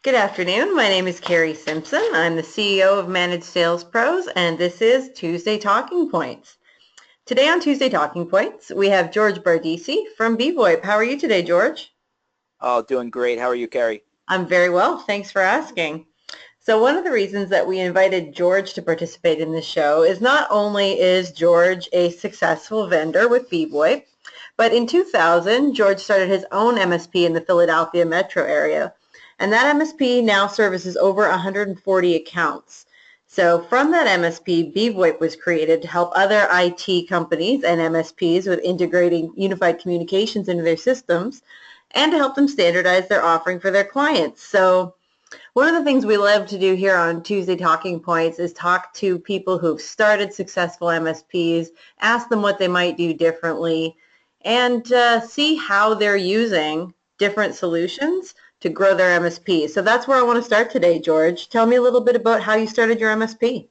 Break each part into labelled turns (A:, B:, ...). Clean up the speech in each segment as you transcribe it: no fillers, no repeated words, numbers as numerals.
A: Good afternoon. My name is Carrie Simpson. I'm the CEO of Managed Sales Pros, and this is Tuesday Talking Points. Today on Tuesday Talking Points, we have George Bardissi from BVoiP. How are you today, George?
B: Oh, doing great. How are you, Carrie?
A: I'm very well. Thanks for asking. So one of the reasons that we invited George to participate in this show is not only is George a successful vendor with BVoiP, but in 2000, George started his own MSP in the Philadelphia metro area. And that MSP now services over 140 accounts. So from that MSP, BVoiP was created to help other IT companies and MSPs with integrating unified communications into their systems and to help them standardize their offering for their clients. So one of the things we love to do here on Tuesday Talking Points is talk to people who've started successful MSPs, ask them what they might do differently, and see how they're using different solutions to grow their MSP. So that's where I want to start today, George. Tell me a little bit about how you started your MSP.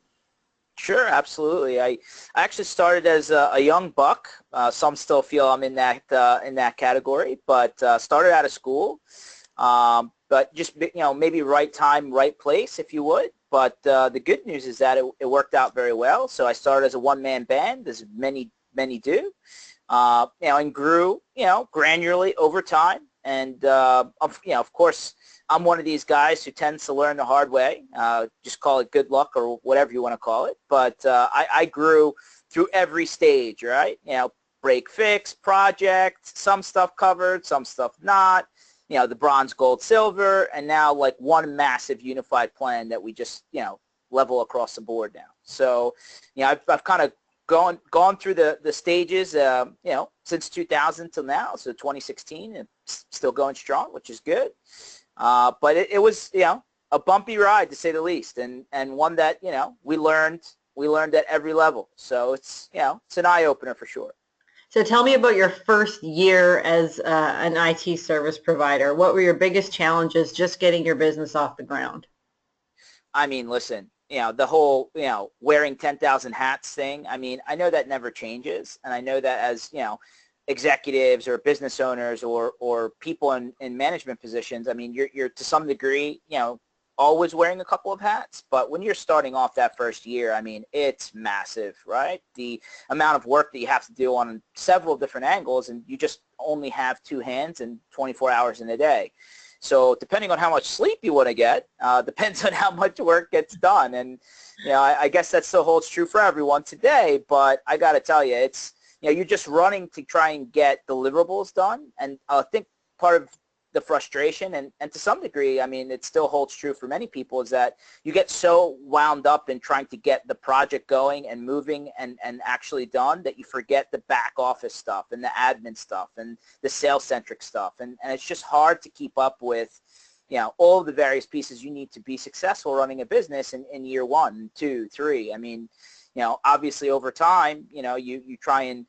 B: Sure, absolutely. I actually started as a young buck. Some still feel I'm in that category, but started out of school. But just maybe right time, right place, if you would. But the good news is that it worked out very well. So I started as a one-man band, as many do. And grew granularly over time. And of course, I'm one of these guys who tends to learn the hard way. Just call it good luck or whatever you want to call it. But I grew through every stage, right? Break fix, project, some stuff covered, some stuff not. The bronze, gold, silver, and now like one massive unified plan that we just level across the board now. So I've kind of gone through the stages, since 2000 till now, so 2016, and still going strong, which is good. But it was, a bumpy ride to say the least, and one that, we learned at every level. So it's, it's an eye opener for sure.
A: So tell me about your first year as an IT service provider. What were your biggest challenges just getting your business off the ground?
B: I mean, listen, the whole, wearing 10,000 hats thing, I mean, I know that never changes. And I know that as, executives or business owners or people in management positions, I mean, you're to some degree, always wearing a couple of hats. But when you're starting off that first year, I mean, it's massive, right? The amount of work that you have to do on several different angles, and you just only have two hands and 24 hours in a day. So depending on how much sleep you want to get, depends on how much work gets done. And, I guess that still holds true for everyone today. But I got to tell you, it's, you're just running to try and get deliverables done. And I think part of the frustration, and to some degree, I mean, it still holds true for many people, is that you get so wound up in trying to get the project going and moving and actually done that you forget the back office stuff and the admin stuff and the sales-centric stuff. And it's just hard to keep up with, all of the various pieces you need to be successful running a business in year 1, 2, 3. I mean, obviously over time, you try and,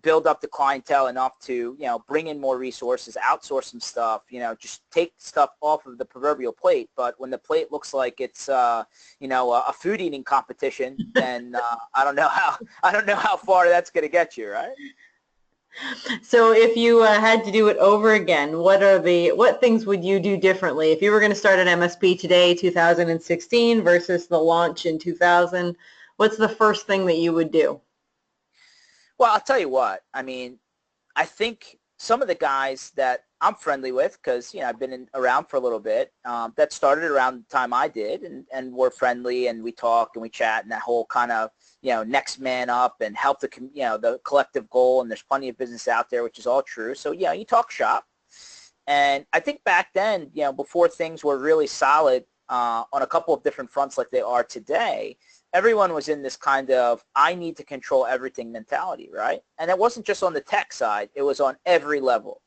B: build up the clientele enough to, bring in more resources, outsource some stuff, just take stuff off of the proverbial plate. But when the plate looks like it's, a food eating competition, then I don't know how far that's going to get you, right?
A: So if you had to do it over again, what things would you do differently? If you were going to start an MSP today, 2016 versus the launch in 2000, what's the first thing that you would do?
B: Well, I'll tell you what. I mean, I think some of the guys that I'm friendly with, because I've been around for a little bit, that started around the time I did, and we're friendly, and we talk and we chat, and that whole kind of next man up and help the collective goal. And there's plenty of business out there, which is all true. So you talk shop, and I think back then, before things were really solid on a couple of different fronts like they are today, everyone was in this kind of I need to control everything mentality, right? And it wasn't just on the tech side. It was on every level.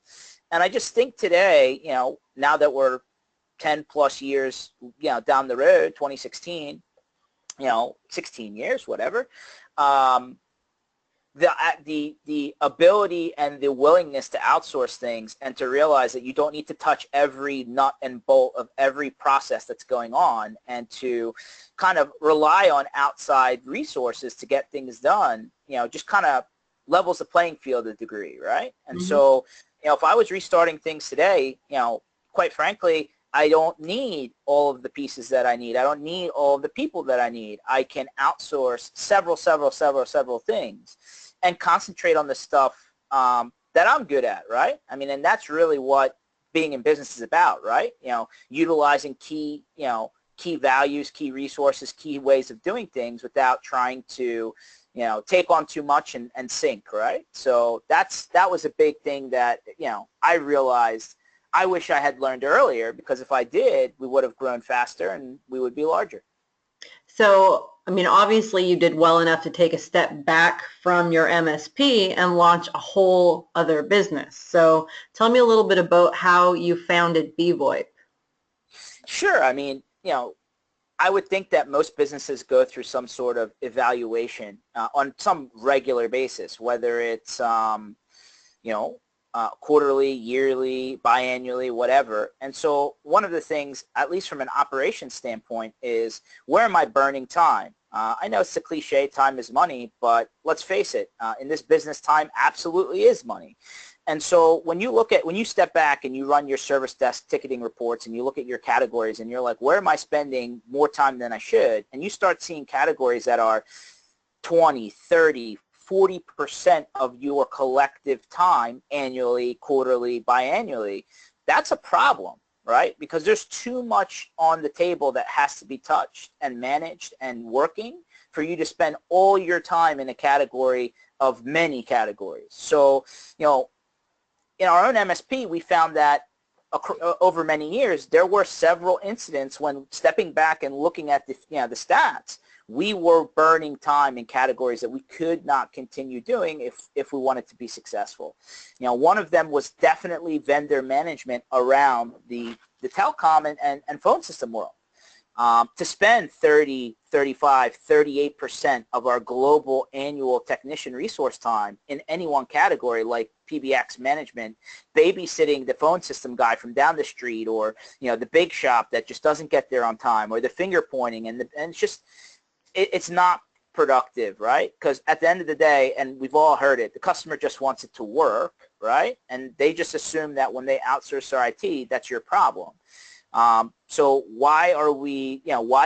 B: And I just think today, now that we're 10 plus years, down the road, 2016, 16 years, whatever, the ability and the willingness to outsource things and to realize that you don't need to touch every nut and bolt of every process that's going on, and to kind of rely on outside resources to get things done, just kind of levels the playing field to a degree, right? And
A: Mm-hmm.
B: so, if I was restarting things today, quite frankly, I don't need all of the pieces that I need. I don't need all of the people that I need. I can outsource several things and concentrate on the stuff that I'm good at, right? I mean, and that's really what being in business is about, right? You know, utilizing key, you know, key values, key resources, key ways of doing things without trying to, you know, take on too much and sink, right? So that was a big thing that, you know, I realized I wish I had learned earlier, because if I did, we would have grown faster and we would be larger.
A: So, I mean, obviously you did well enough to take a step back from your MSP and launch a whole other business. So tell me a little bit about how you founded BVoiP.
B: Sure. I mean, you know, I would think that most businesses go through some sort of evaluation on some regular basis, whether it's, you know, quarterly, yearly, biannually, whatever. And so one of the things, at least from an operations standpoint, is where am I burning time? I know it's a cliche, time is money, but let's face it, in this business, time absolutely is money. And so when you step back and you run your service desk ticketing reports and you look at your categories and you're like, where am I spending more time than I should? And you start seeing categories that are 20, 30, 40% of your collective time annually, quarterly, biannually, that's a problem, right? Because there's too much on the table that has to be touched and managed and working for you to spend all your time in a category of many categories. So, you know, in our own MSP, we found that over many years, there were several incidents when stepping back and looking at the, you know, the stats, we were burning time in categories that we could not continue doing if we wanted to be successful. You know, one of them was definitely vendor management around the telecom and phone system world. To spend 30, 35, 38% of our global annual technician resource time in any one category like PBX management, babysitting the phone system guy from down the street, or, you know, the big shop that just doesn't get there on time, or the finger pointing, and it's just, it's not productive, right? Because at the end of the day, and we've all heard it, the customer just wants it to work, right? And they just assume that when they outsource their IT, that's your problem. So why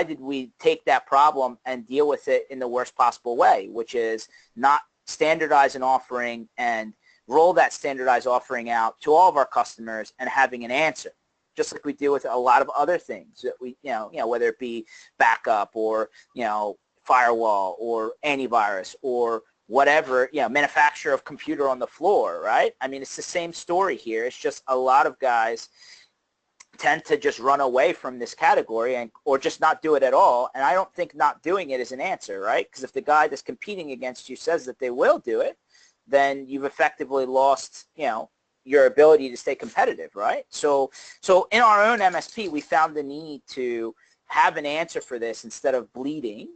B: did we take that problem and deal with it in the worst possible way, which is not standardize an offering and roll that standardized offering out to all of our customers and having an answer, just like we do with a lot of other things that we, you know, whether it be backup or, you know, firewall or antivirus or whatever, you know, manufacturer of computer on the floor, right? I mean, it's the same story here. It's just a lot of guys tend to just run away from this category or just not do it at all. And I don't think not doing it is an answer, right? Because if the guy that's competing against you says that they will do it, then you've effectively lost, you know, your ability to stay competitive, right? So in our own MSP, we found the need to have an answer for this instead of bleeding.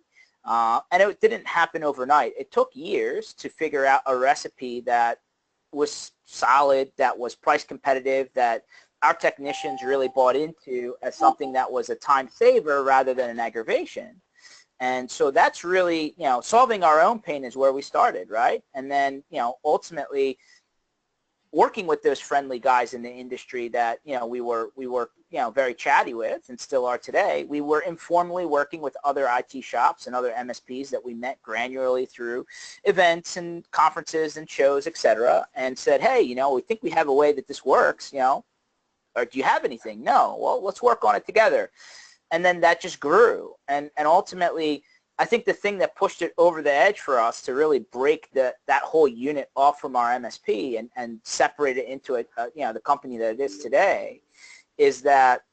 B: And it didn't happen overnight. It took years to figure out a recipe that was solid, that was price competitive, that our technicians really bought into as something that was a time saver rather than an aggravation. And so that's really, you know, solving our own pain is where we started, right? And then, you know, ultimately working with those friendly guys in the industry that, you know, we were, you know, very chatty with and still are today. We were informally working with other IT shops and other MSPs that we met granularly through events and conferences and shows, et cetera, and said, hey, you know, we think we have a way that this works, you know, or do you have anything? No. Well, let's work on it together. And then that just grew. And ultimately, I think the thing that pushed it over the edge for us to really break that whole unit off from our MSP and separate it into you know, the company that it is today is that,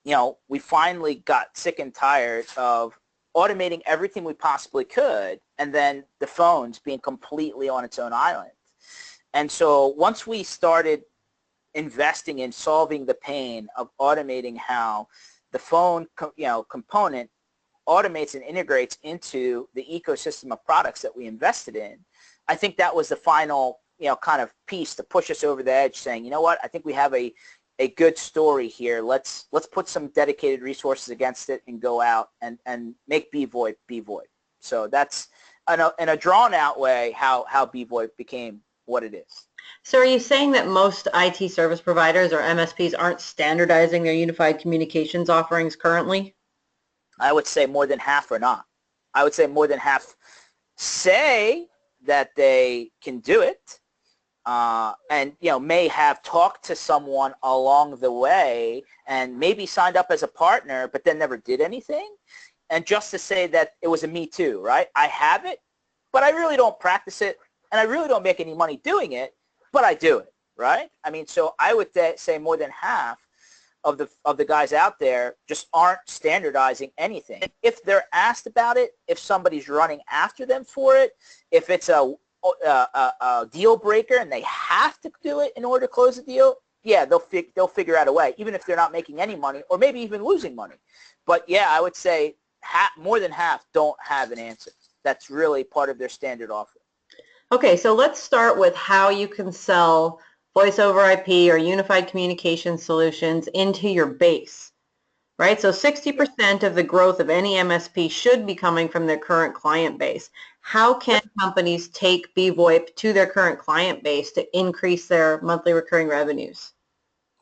B: you know, we finally got sick and tired of automating everything we possibly could and then the phones being completely on its own island. And so once we started investing in solving the pain of automating how the phone, you know, component automates and integrates into the ecosystem of products that we invested in, I think that was the final, you know, kind of piece to push us over the edge, saying, you know what, I think we have a good story here. Let's put some dedicated resources against it and go out and make BVoiP BVoiP. So that's in a drawn out way how BVoiP became what it is.
A: So are you saying that most IT service providers or MSPs aren't standardizing their unified communications offerings currently?
B: I would say more than half are not. I would say more than half say that they can do it, and may have talked to someone along the way and maybe signed up as a partner, but then never did anything. And just to say that it was a me too, right? I have it, but I really don't practice it, and I really don't make any money doing it, but I do it, right? I mean, so I would say more than half of the guys out there just aren't standardizing anything. If they're asked about it, if somebody's running after them for it, if it's a deal breaker and they have to do it in order to close the deal, yeah, they'll figure out a way, even if they're not making any money or maybe even losing money. But yeah, I would say more than half don't have an answer. That's really part of their standard offer.
A: Okay, so let's start with how you can sell voice over IP or unified communication solutions into your base, right? So 60% of the growth of any MSP should be coming from their current client base. How can companies take BVoIP to their current client base to increase their monthly recurring revenues?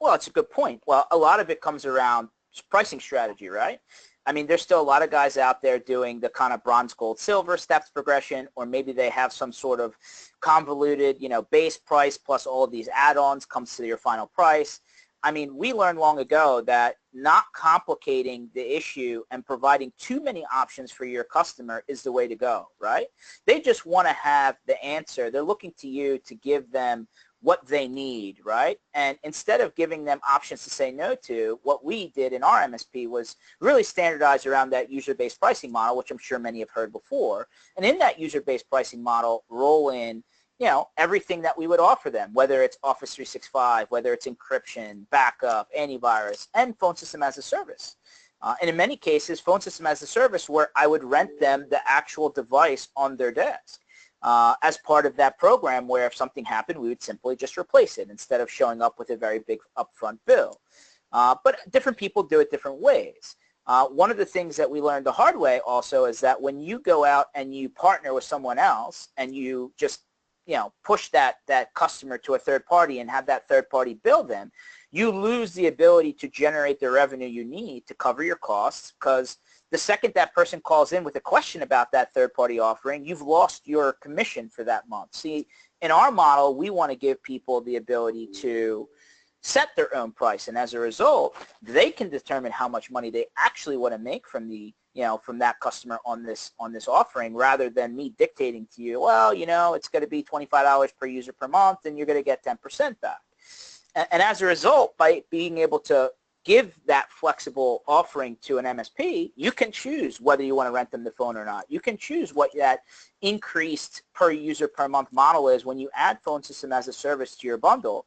B: Well, it's a good point. Well, a lot of it comes around pricing strategy, right? I mean, there's still a lot of guys out there doing the kind of bronze, gold, silver steps progression, or maybe they have some sort of convoluted, base price plus all of these add-ons comes to your final price. I mean, we learned long ago that not complicating the issue and providing too many options for your customer is the way to go, right? They just want to have the answer. They're looking to you to give them what they need, right? And instead of giving them options to say no to, what we did in our MSP was really standardize around that user-based pricing model, which I'm sure many have heard before. And in that user-based pricing model, roll in everything that we would offer them, whether it's Office 365, whether it's encryption, backup, antivirus, and phone system as a service. And in many cases, phone system as a service where I would rent them the actual device on their desk. As part of that program where if something happened, we would simply just replace it instead of showing up with a very big upfront bill. But different people do it different ways. One of the things that we learned the hard way also is that when you go out and you partner with someone else and you just push that customer to a third party and have that third party bill them, you lose the ability to generate the revenue you need to cover your costs, because the second that person calls in with a question about that third-party offering, you've lost your commission for that month. See, in our model, we want to give people the ability to set their own price, and as a result, they can determine how much money they actually want to make from the from that customer on this offering, rather than me dictating to you, well, it's going to be $25 per user per month, and you're going to get 10% back. And as a result, by being able to give that flexible offering to an MSP, you can choose whether you want to rent them the phone or not. You can choose what that increased per user per month model is when you add phone system as a service to your bundle.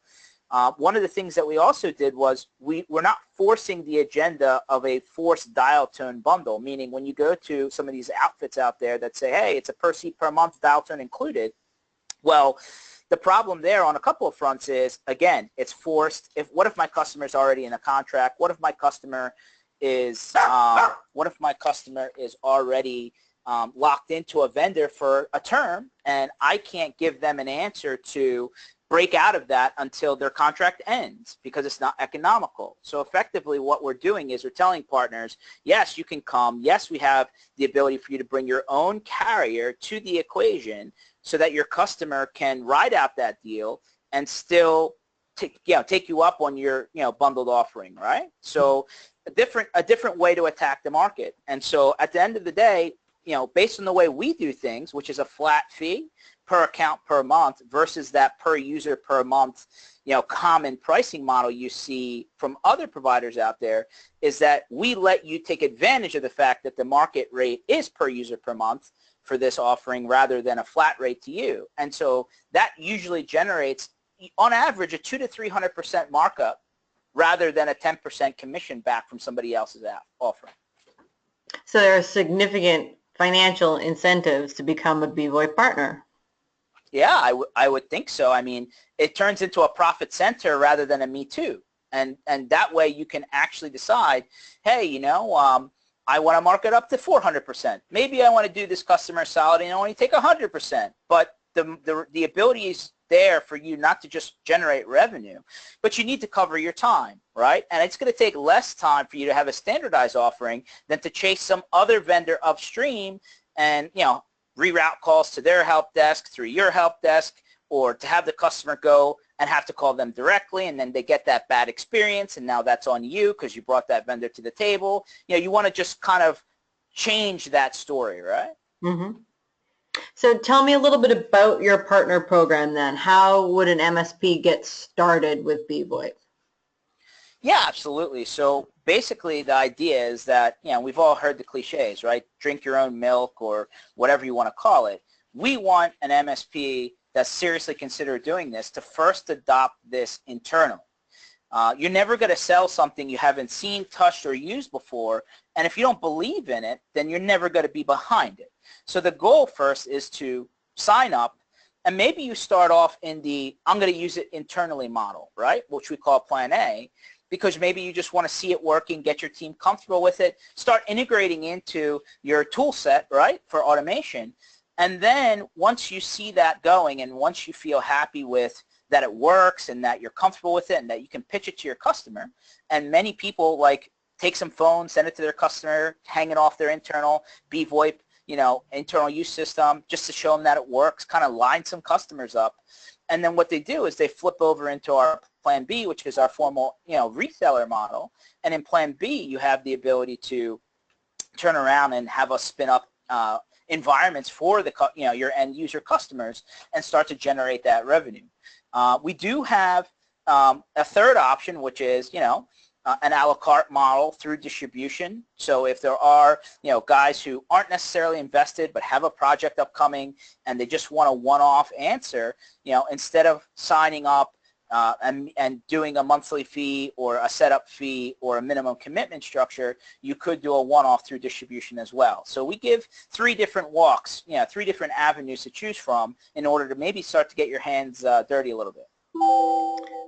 B: One of the things that we also did was we're not forcing the agenda of a forced dial tone bundle, meaning when you go to some of these outfits out there that say, hey, it's a per seat per month dial tone included, well, the problem there on a couple of fronts is, again, it's forced. What if my customer is already in a contract? What if my customer is already locked into a vendor for a term, and I can't give them an answer to break out of that until their contract ends because it's not economical. So effectively what we're doing is we're telling partners, yes, you can come. Yes, we have the ability for you to bring your own carrier to the equation so that your customer can ride out that deal and still take you up on your bundled offering, right? So a different way to attack the market. And so at the end of the day, based on the way we do things, which is a flat fee per account per month versus that per user per month, common pricing model you see from other providers out there, is that we let you take advantage of the fact that the market rate is per user per month for this offering rather than a flat rate to you. And so that usually generates, on average, a 200 to 300% markup rather than a 10% commission back from somebody else's offering.
A: So there are significant financial incentives to become a BVoiP partner.
B: Yeah, I would think so. I mean, it turns into a profit center rather than a me too. And that way you can actually decide, hey, I want to mark it up to 400%. Maybe I want to do this customer solid and only take 100%. But the ability is there for you not to just generate revenue, but you need to cover your time, right? And it's going to take less time for you to have a standardized offering than to chase some other vendor upstream and, reroute calls to their help desk through your help desk, or to have the customer go and have to call them directly, and then they get that bad experience, and now that's on you because you brought that vendor to the table. You want to just kind of change that story, right?
A: Mm-hmm. So tell me a little bit about your partner program then. How would an MSP get started with BVoiP?
B: Yeah, absolutely. So basically the idea is that, we've all heard the cliches, right? Drink your own milk or whatever you want to call it. We want an MSP that's seriously considered doing this to first adopt this internally. You're never going to sell something you haven't seen, touched, or used before, and if you don't believe in it, then you're never going to be behind it. So the goal first is to sign up, and maybe you start off in the I'm going to use it internally model, right, which we call Plan A, because maybe you just want to see it working, get your team comfortable with it, start integrating into your tool set, right, for automation. And then once you see that going and once you feel happy with that it works and that you're comfortable with it and that you can pitch it to your customer, and many people take some phones, send it to their customer, hang it off their internal BVoiP, internal use system just to show them that it works, kind of line some customers up. And then what they do is they flip over into our Plan B, which is our formal, reseller model. And in Plan B, you have the ability to turn around and have us spin up environments for your end user customers and start to generate that revenue. We do have a third option, which is, an a la carte model through distribution. So if there are, guys who aren't necessarily invested but have a project upcoming and they just want a one-off answer, instead of signing up and doing a monthly fee or a setup fee or a minimum commitment structure, you could do a one-off through distribution as well. So we give 3 different walks, 3 different avenues to choose from in order to maybe start to get your hands dirty a little bit.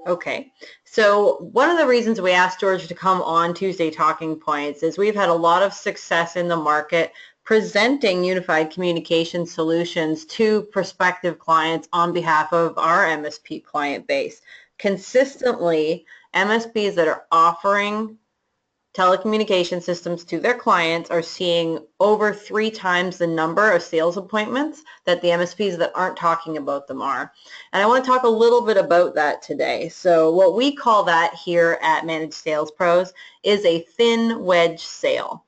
A: Okay, so one of the reasons we asked George to come on Tuesday Talking Points is we've had a lot of success in the market presenting unified communication solutions to prospective clients on behalf of our MSP client base. Consistently, MSPs that are offering telecommunication systems to their clients are seeing over 3 times the number of sales appointments that the MSPs that aren't talking about them are. And I want to talk a little bit about that today. So what we call that here at Managed Sales Pros is a thin wedge sale.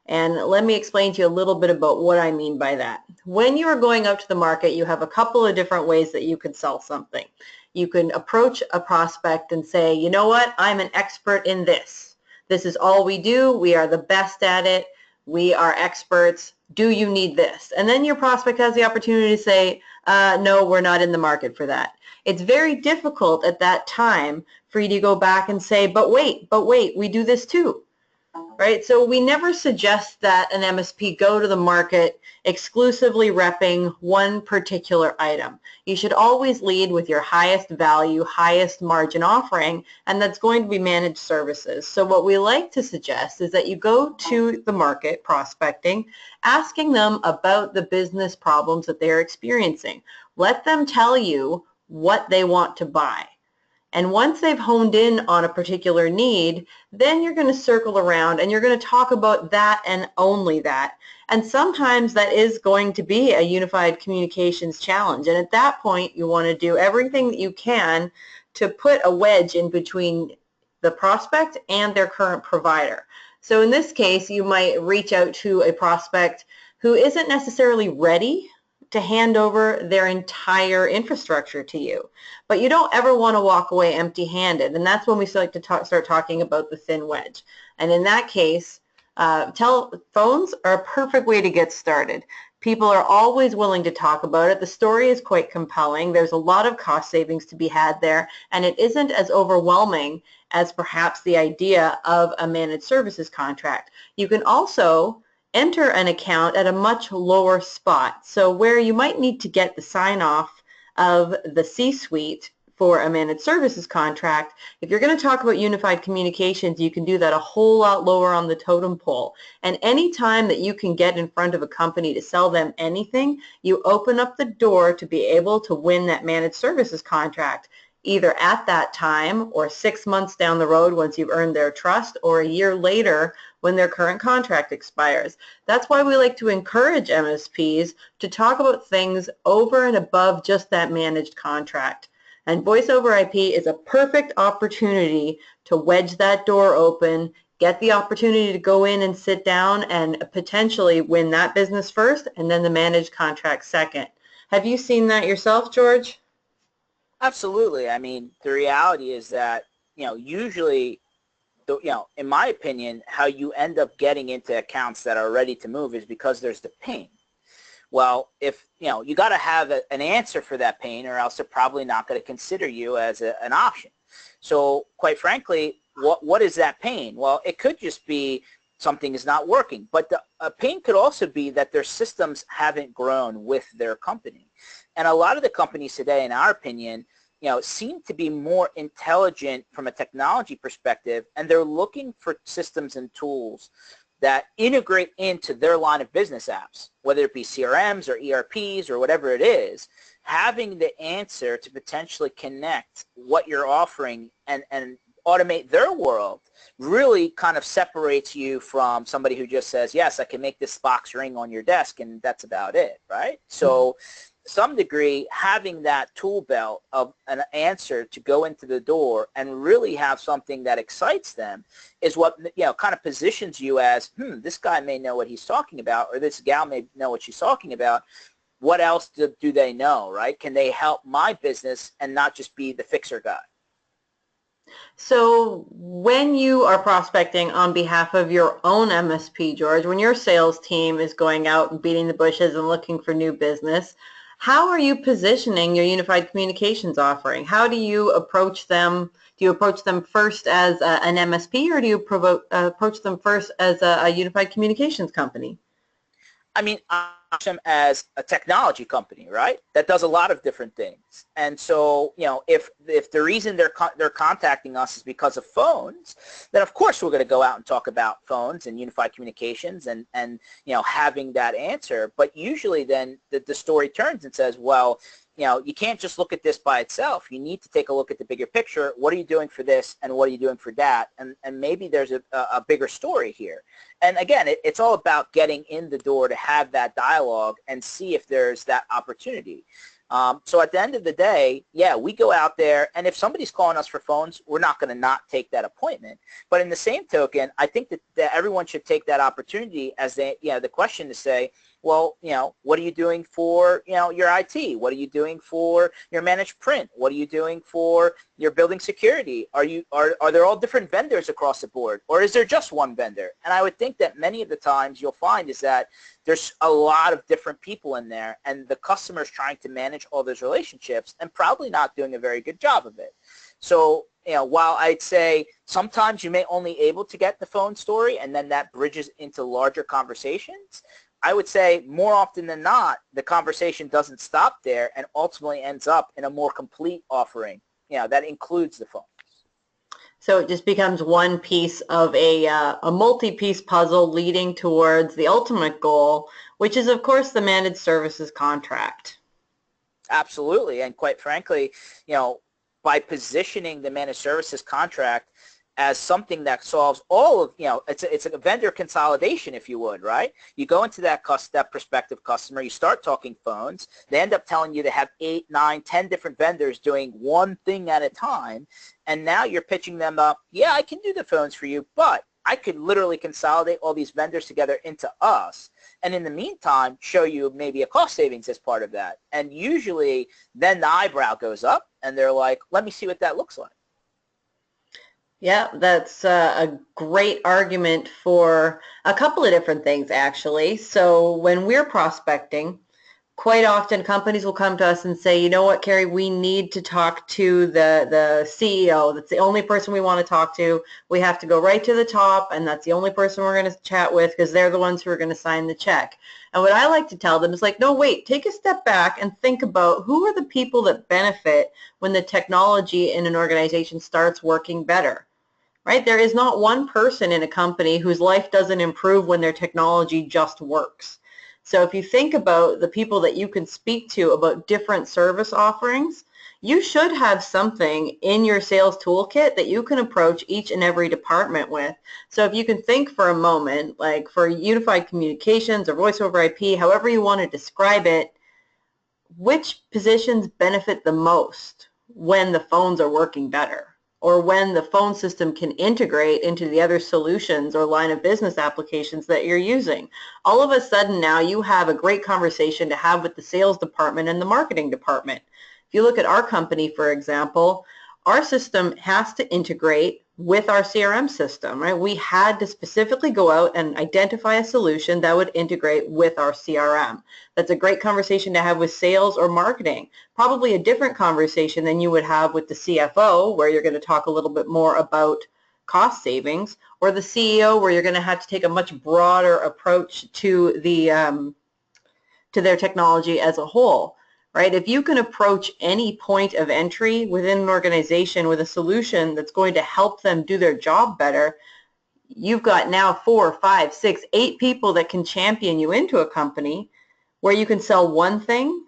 A: And let me explain to you a little bit about what I mean by that. When you are going out to the market, you have a couple of different ways that you could sell something. You can approach a prospect and say, you know what, I'm an expert in this. This is all we do. We are the best at it. We are experts. Do you need this? And then your prospect has the opportunity to say, no, we're not in the market for that. It's very difficult at that time for you to go back and say, but wait, we do this too. Right? So we never suggest that an MSP go to the market exclusively repping one particular item. You should always lead with your highest value, highest margin offering, and that's going to be managed services. So what we like to suggest is that you go to the market prospecting, asking them about the business problems that they're experiencing. Let them tell you what they want to buy. And once they've honed in on a particular need, then you're going to circle around and you're going to talk about that and only that. And sometimes that is going to be a unified communications challenge. And at that point, you want to do everything that you can to put a wedge in between the prospect and their current provider. So in this case, you might reach out to a prospect who isn't necessarily ready to hand over their entire infrastructure to you. But you don't ever want to walk away empty-handed, and that's when we start talking about the thin wedge. And in that case, telephones are a perfect way to get started. People are always willing to talk about it. The story is quite compelling. There's a lot of cost savings to be had there, and it isn't as overwhelming as perhaps the idea of a managed services contract. You can also enter an account at a much lower spot. So where you might need to get the sign-off of the C-suite for a managed services contract, if you're going to talk about unified communications, you can do that a whole lot lower on the totem pole. And any time that you can get in front of a company to sell them anything, you open up the door to be able to win that managed services contract, either at that time or 6 months down the road once you've earned their trust, or a year later when their current contract expires. That's why we like to encourage MSPs to talk about things over and above just that managed contract. And voice over IP is a perfect opportunity to wedge that door open, get the opportunity to go in and sit down and potentially win that business first and then the managed contract second. Have you seen that yourself, George?
B: Absolutely. I mean, the reality is that, usually, in my opinion, how you end up getting into accounts that are ready to move is because there's the pain. Well, if, you got to have an answer for that pain, or else they're probably not going to consider you as an option. So quite frankly, what is that pain? Well, it could just be something is not working, but the pain could also be that their systems haven't grown with their company. And a lot of the companies today, in our opinion, seem to be more intelligent from a technology perspective, and they're looking for systems and tools that integrate into their line of business apps, whether it be CRMs or ERPs or whatever it is. Having the answer to potentially connect what you're offering and automate their world really kind of separates you from somebody who just says, yes, I can make this box ring on your desk and that's about it, right? So to some degree, having that tool belt of an answer to go into the door and really have something that excites them is what, kind of positions you as, this guy may know what he's talking about, or this gal may know what she's talking about. What else do they know, right? Can they help my business and not just be the fixer guy?
A: So when you are prospecting on behalf of your own MSP, George, when your sales team is going out and beating the bushes and looking for new business, how are you positioning your unified communications offering? How do you approach them? Do you approach them first as an MSP, or do you approach them first as a unified communications company?
B: I mean, I watch them as a technology company, right? That does a lot of different things. And so, if the reason they're contacting us is because of phones, then of course we're going to go out and talk about phones and unified communications and having that answer. But usually then the story turns and says, well, you can't just look at this by itself. You need to take a look at the bigger picture. What are you doing for this, and what are you doing for that? And maybe there's a bigger story here. And again, it's all about getting in the door to have that dialogue and see if there's that opportunity. So at the end of the day, yeah, we go out there, and if somebody's calling us for phones, we're not going to not take that appointment. But in the same token, I think that everyone should take that opportunity as the question to say, well, what are you doing for, your IT? What are you doing for your managed print? What are you doing for your building security? Are there all different vendors across the board, or is there just one vendor? And I would think that many of the times you'll find is that there's a lot of different people in there, and the customer's trying to manage all those relationships and probably not doing a very good job of it. So, while I'd say sometimes you may only able to get the phone story, and then that bridges into larger conversations, I would say more often than not, the conversation doesn't stop there and ultimately ends up in a more complete offering, that includes the phone.
A: So it just becomes one piece of a multi-piece puzzle leading towards the ultimate goal, which is, of course, the managed services contract.
B: Absolutely. And quite frankly, by positioning the managed services contract as something that solves all of, it's a vendor consolidation, if you would, right? You go into that prospective customer, you start talking phones, they end up telling you they have 8, 9, 10 different vendors doing one thing at a time, and now you're pitching them up, yeah, I can do the phones for you, but I could literally consolidate all these vendors together into us, and in the meantime, show you maybe a cost savings as part of that. And usually, then the eyebrow goes up, and they're like, let me see what that looks like.
A: Yeah, that's a great argument for a couple of different things, actually. So when we're prospecting, quite often companies will come to us and say, you know what, Carrie, we need to talk to the CEO. That's the only person we want to talk to. We have to go right to the top, and that's the only person we're going to chat with because they're the ones who are going to sign the check. And what I like to tell them is like, no, wait, take a step back and think about who are the people that benefit when the technology in an organization starts working better. Right? There is not one person in a company whose life doesn't improve when their technology just works. So if you think about the people that you can speak to about different service offerings, you should have something in your sales toolkit that you can approach each and every department with. So if you can think for a moment, like for unified communications or voice over IP, however you want to describe it, which positions benefit the most when the phones are working better, or when the phone system can integrate into the other solutions or line of business applications that you're using? All of a sudden now you have a great conversation to have with the sales department and the marketing department. If you look at our company, for example, our system has to integrate with our CRM system, right? We had to specifically go out and identify a solution that would integrate with our CRM. That's a great conversation to have with sales or marketing. Probably a different conversation than you would have with the CFO, where you're going to talk a little bit more about cost savings, or the CEO, where you're going to have to take a much broader approach to their technology as a whole. Right? If you can approach any point of entry within an organization with a solution that's going to help them do their job better, you've got now 4, 5, 6, 8 people that can champion you into a company where you can sell one thing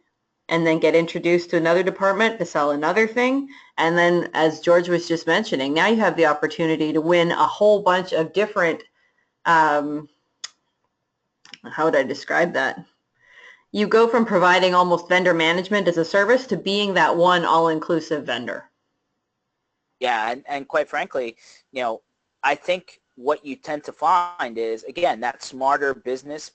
A: and then get introduced to another department to sell another thing. And then, as George was just mentioning, now you have the opportunity to win a whole bunch of different, how would I describe that? You go from providing almost vendor management as a service to being that one all-inclusive vendor.
B: Yeah, and quite frankly, I think what you tend to find is, again, that smarter business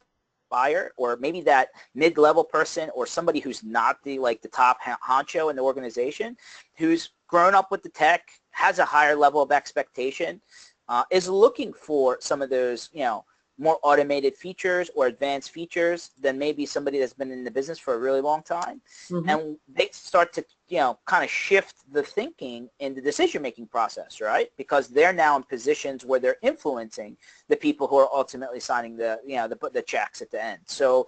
B: buyer, or maybe that mid-level person, or somebody who's not the top honcho in the organization, who's grown up with the tech, has a higher level of expectation, is looking for some of those, more automated features or advanced features than maybe somebody that's been in the business for a really long time. Mm-hmm. And they start to, kind of shift the thinking in the decision-making process, right? Because they're now in positions where they're influencing the people who are ultimately signing the checks at the end. So,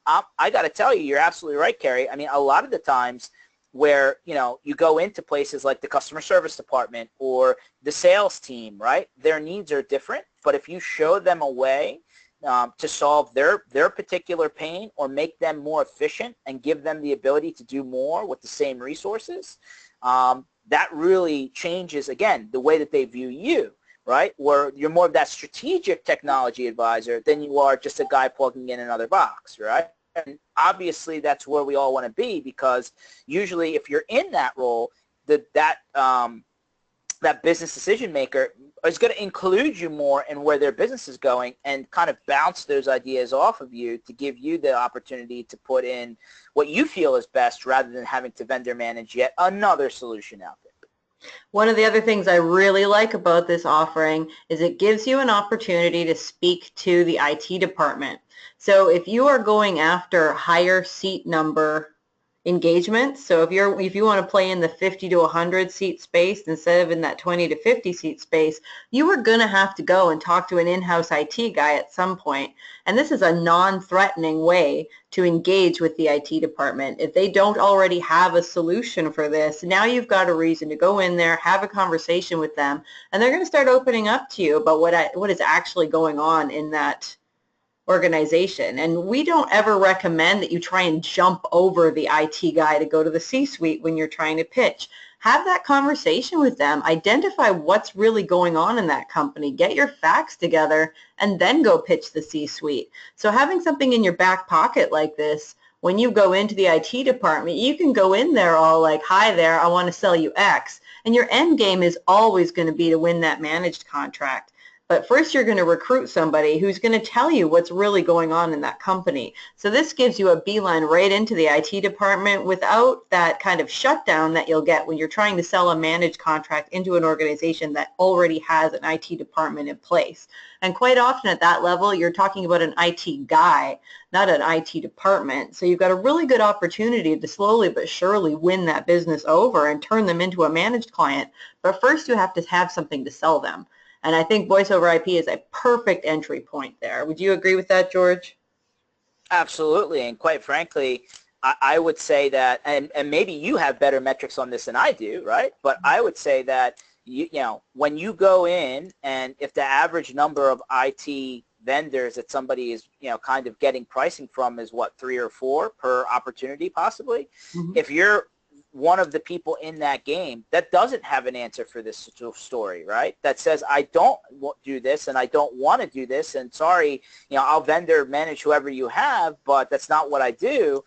B: I got to tell you, you're absolutely right, Carrie. I mean, a lot of the times where, you go into places like the customer service department or the sales team, right? Their needs are different, but if you show them a way to solve their particular pain or make them more efficient and give them the ability to do more with the same resources, that really changes, again, the way that they view you, right? Where you're more of that strategic technology advisor than you are just a guy plugging in another box, right? And obviously that's where we all want to be, because usually if you're in that role, that business decision maker is going to include you more in where their business is going and kind of bounce those ideas off of you to give you the opportunity to put in what you feel is best, rather than having to vendor manage yet another solution out there.
A: One of the other things I really like about this offering is it gives you an opportunity to speak to the IT department. So if you are going after higher seat number engagements, so if you want to play in the 50 to 100 seat space instead of in that 20 to 50 seat space, you are going to have to go and talk to an in-house IT guy at some point. And this is a non-threatening way to engage with the IT department. If they don't already have a solution for this, now you've got a reason to go in there, have a conversation with them, and they're going to start opening up to you about what is actually going on in that organization. And we don't ever recommend that you try and jump over the IT guy to go to the C-suite when you're trying to pitch. Have that conversation with them, identify what's really going on in that company, get your facts together, and then go pitch the C-suite. So having something in your back pocket like this, when you go into the IT department, you can go in there all like, hi there, I want to sell you X. And your end game is always going to be to win that managed contract. But first you're going to recruit somebody who's going to tell you what's really going on in that company. So this gives you a beeline right into the IT department without that kind of shutdown that you'll get when you're trying to sell a managed contract into an organization that already has an IT department in place. And quite often at that level, you're talking about an IT guy, not an IT department. So you've got a really good opportunity to slowly but surely win that business over and turn them into a managed client. But first you have to have something to sell them. And I think voice over IP is a perfect entry point there. Would you agree with that, George?
B: Absolutely. And quite frankly, I would say that, and maybe you have better metrics on this than I do, right? But I would say that, you know, when you go in and if the average number of IT vendors that somebody is, you know, kind of getting pricing from is what, 3 or 4 per opportunity possibly, if you're one of the people in that game that doesn't have an answer for this story, right? That says, I don't do this and I don't want to do this, and sorry, you know, I'll vendor manage whoever you have, but that's not what I do.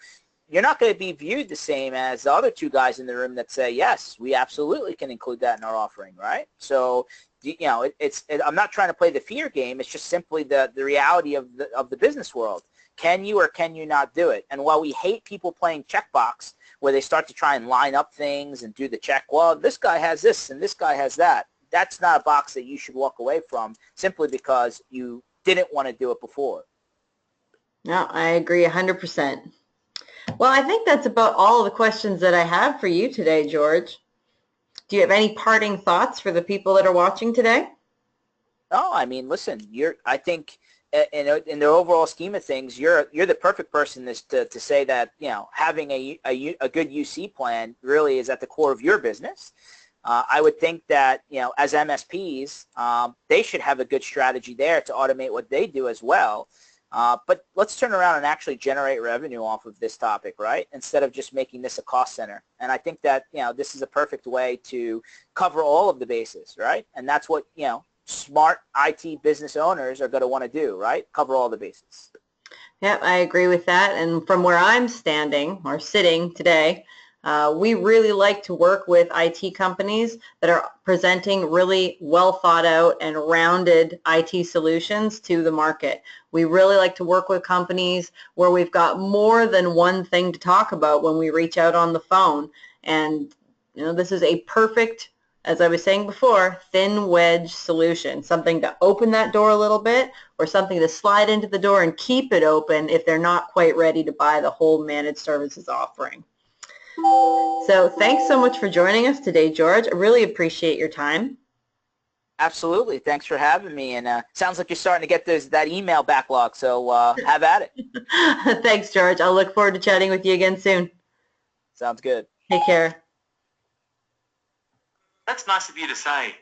B: You're not going to be viewed the same as the other 2 guys in the room that say, yes, we absolutely can include that in our offering, right? So, you know, I'm not trying to play the fear game. It's just simply the reality of the business world. Can you or can you not do it? And while we hate people playing checkbox, where they start to try and line up things and do the check, well, this guy has this and this guy has that. That's not a box that you should walk away from simply because you didn't want to do it before.
A: No, I agree 100%. Well, I think that's about all the questions that I have for you today, George. Do you have any parting thoughts for the people that are watching today?
B: No, I mean, listen, I think in the overall scheme of things, you're the perfect person to say that, you know, having a good UC plan really is at the core of your business. I would think that, you know, as MSPs, they should have a good strategy there to automate what they do as well. But let's turn around and actually generate revenue off of this topic, right? Instead of just making this a cost center. And I think that, you know, this is a perfect way to cover all of the bases, right? And that's what, you know, smart IT business owners are going to want to do, right? Cover all the bases.
A: Yeah, I agree with that. And from where I'm standing or sitting today, we really like to work with IT companies that are presenting really well thought out and rounded IT solutions to the market. We really like to work with companies where we've got more than one thing to talk about when we reach out on the phone. And, you know, this is a perfect, as I was saying before, thin wedge solution, something to open that door a little bit or something to slide into the door and keep it open if they're not quite ready to buy the whole managed services offering. So thanks so much for joining us today, George. I really appreciate your time.
B: Absolutely. Thanks for having me. And sounds like you're starting to get that email backlog, so have at it.
A: Thanks, George. I'll look forward to chatting with you again soon.
B: Sounds good.
A: Take care.
C: That's nice of you to say.